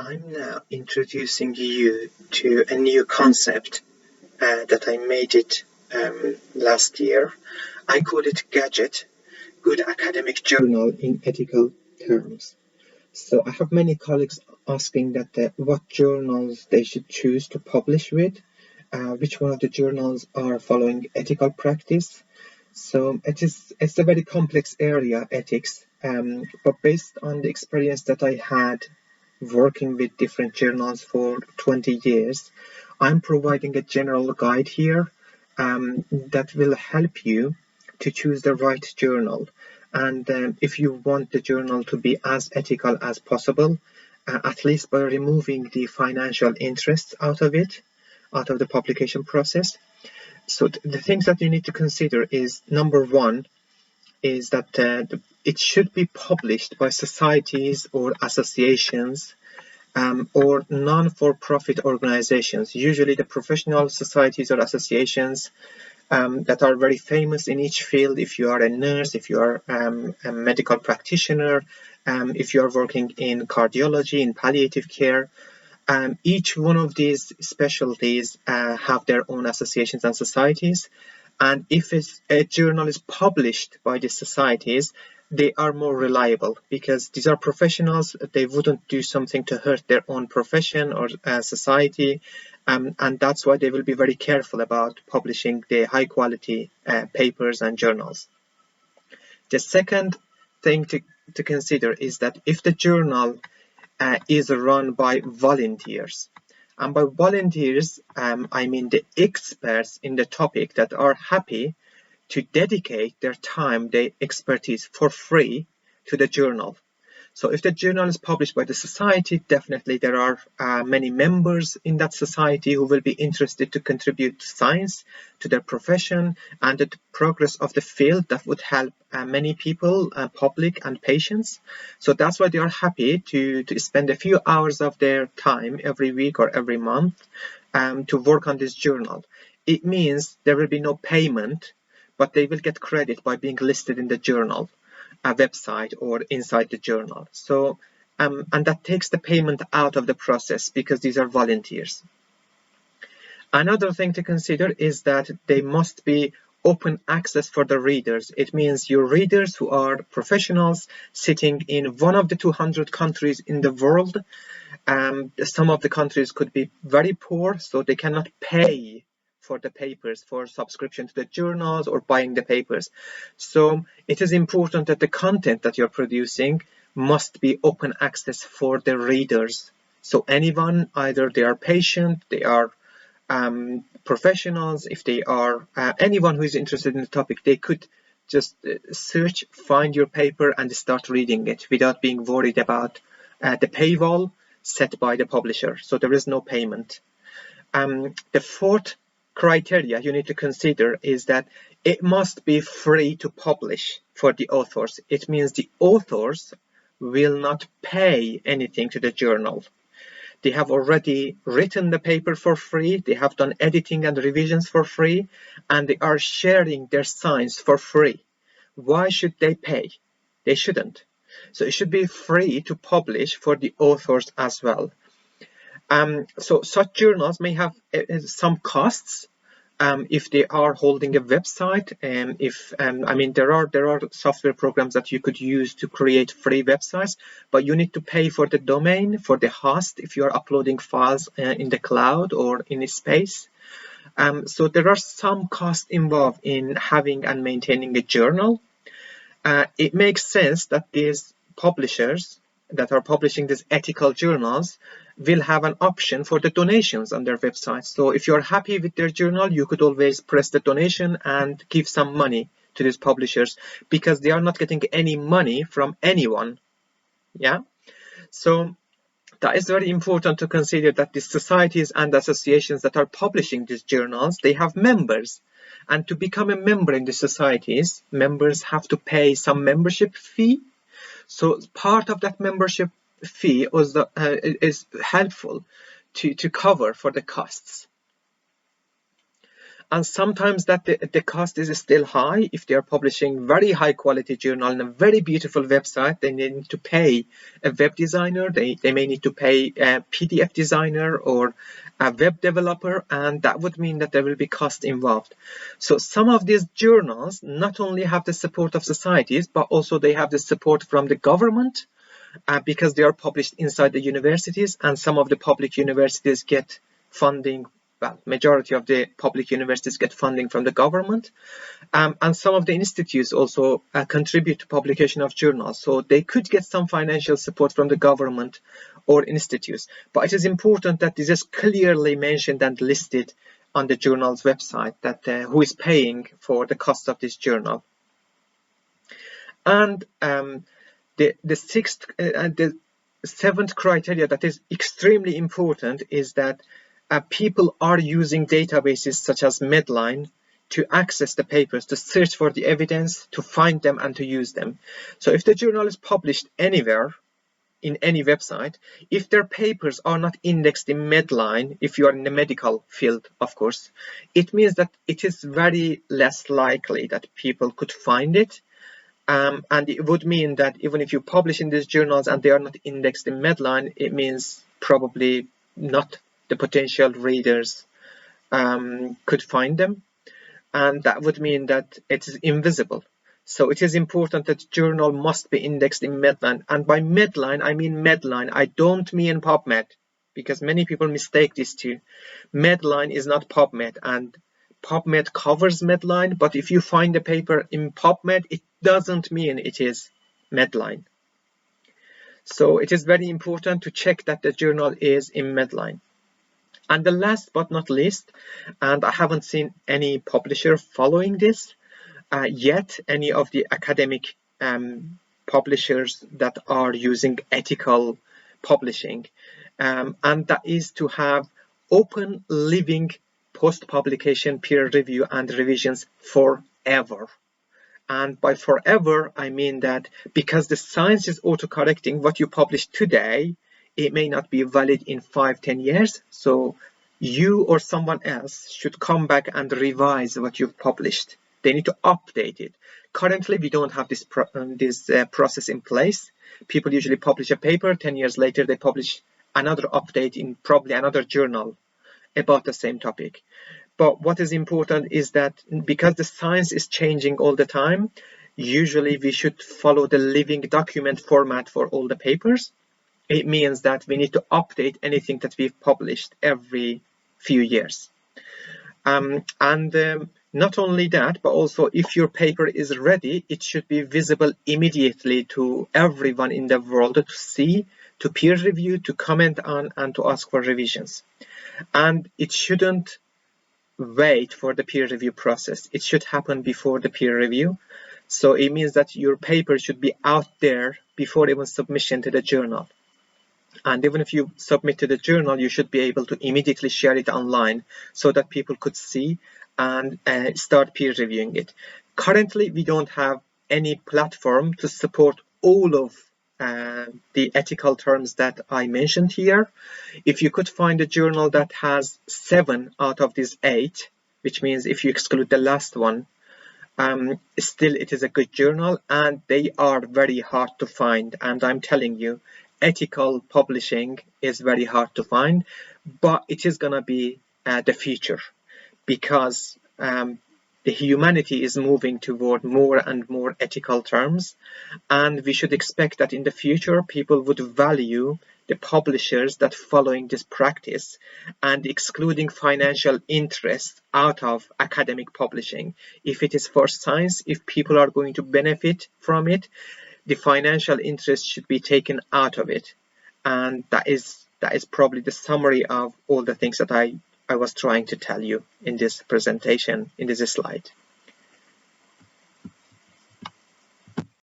I'm now introducing you to a new concept that I made it last year. I call it GAJET, Good Academic Journal in Ethical Terms. So I have many colleagues asking that what journals they should choose to publish with, which one of the journals are following ethical practice. So it's a very complex area, ethics, but based on the experience that I had working with different journals for 20 years, I'm providing a general guide here that will help you to choose the right journal. And if you want the journal to be as ethical as possible, at least by removing the financial interests out of it, out of the publication process. So the things that you need to consider is, number one, is that it should be published by societies or associations or non-for-profit organizations, usually the professional societies or associations that are very famous in each field. If you are a nurse, if you are a medical practitioner, if you are working in cardiology, in palliative care, each one of these specialties have their own associations and societies. And if a journal is published by these societies, they are more reliable because these are professionals. They wouldn't do something to hurt their own profession or society. And that's why they will be very careful about publishing the high quality papers and journals. The second thing to consider is that if the journal is run by volunteers, and by volunteers, I mean the experts in the topic that are happy to dedicate their time, their expertise for free to the journal. So if the journal is published by the society, definitely there are many members in that society who will be interested to contribute to science, to their profession, and the progress of the field that would help many people, public and patients. So that's why they are happy to spend a few hours of their time every week or every month to work on this journal. It means there will be no payment, but they will get credit by being listed in the journal, a website or inside the journal. So, and that takes the payment out of the process because these are volunteers. Another thing to consider is that they must be open access for the readers. It means your readers who are professionals sitting in one of the 200 countries in the world. Some of the countries could be very poor, so they cannot pay for the papers, for subscription to the journals or buying the papers. So it is important that the content that you're producing must be open access for the readers. So anyone, either they are patient, they are professionals, if they are anyone who is interested in the topic, they could just search, find your paper and start reading it without being worried about the paywall set by the publisher. So there is no payment. The fourth criteria you need to consider is that it must be free to publish for the authors. It means the authors will not pay anything to the journal. They have already written the paper for free, they have done editing and revisions for free, and they are sharing their science for free. Why should they pay? They shouldn't. So it should be free to publish for the authors as well. So such journals may have some costs if they are holding a website, and if I mean there are software programs that you could use to create free websites, but you need to pay for the domain, for the host if you are uploading files in the cloud or in space. So there are some costs involved in having and maintaining a journal. It makes sense that these publishers that are publishing these ethical journals will have an option for the donations on their website. So if you're happy with their journal, you could always press the donation and give some money to these publishers because they are not getting any money from anyone. Yeah. So that is very important to consider, that the societies and associations that are publishing these journals, they have members. And to become a member in the societies, members have to pay some membership fee. So part of that membership fee is helpful to cover for the costs. And sometimes that the cost is still high. If they are publishing very high quality journal in a very beautiful website, they need to pay a web designer, they may need to pay a PDF designer or a web developer, and that would mean that there will be cost involved. So some of these journals not only have the support of societies, but also they have the support from the government, because they are published inside the universities, and some of the public universities get funding. Well, majority of the public universities get funding from the government, and some of the institutes also contribute to publication of journals, so they could get some financial support from the government or institutes. But it is important that this is clearly mentioned and listed on the journal's website, that who is paying for the cost of this journal. And the seventh criteria that is extremely important is that people are using databases such as Medline to access the papers, to search for the evidence, to find them and to use them. So if the journal is published anywhere, in any website, if their papers are not indexed in Medline, if you are in the medical field, of course, it means that it is very less likely that people could find it. And it would mean that even if you publish in these journals and they are not indexed in Medline, it means probably not the potential readers could find them. And that would mean that it is invisible. So it is important that the journal must be indexed in Medline. And by Medline, I mean Medline. I don't mean PubMed, because many people mistake this too. Medline is not PubMed, and PubMed covers Medline, but if you find a paper in PubMed, it doesn't mean it is Medline. So it is very important to check that the journal is in Medline. And the last but not least, and I haven't seen any publisher following this yet, any of the academic publishers that are using ethical publishing, and that is to have open, living post-publication peer review and revisions forever. And by forever, I mean that because the science is autocorrecting, what you publish today, it may not be valid in 5-10 years. So you or someone else should come back and revise what you've published. They need to update it. Currently, we don't have this process in place. People usually publish a paper, 10 years later, they publish another update in probably another journal about the same topic. But what is important is that because the science is changing all the time, usually we should follow the living document format for all the papers. It means that we need to update anything that we've published every few years. Not only that, but also if your paper is ready, it should be visible immediately to everyone in the world to see, to peer review, to comment on, and to ask for revisions. And it shouldn't wait for the peer review process. It should happen before the peer review. So it means that your paper should be out there before even submission to the journal. And even if you submit to the journal, you should be able to immediately share it online so that people could see and start peer reviewing it. Currently, we don't have any platform to support all of the ethical terms that I mentioned here. If you could find a journal that has 7 out of these 8, which means if you exclude the last one, still it is a good journal, and they are very hard to find. And I'm telling you, ethical publishing is very hard to find, but it is going to be the future, because the humanity is moving toward more and more ethical terms, and we should expect that in the future people would value the publishers that following this practice and excluding financial interest out of academic publishing. If it is for science, if people are going to benefit from it, the financial interest should be taken out of it. And that is probably the summary of all the things that I was trying to tell you in this presentation, in this slide.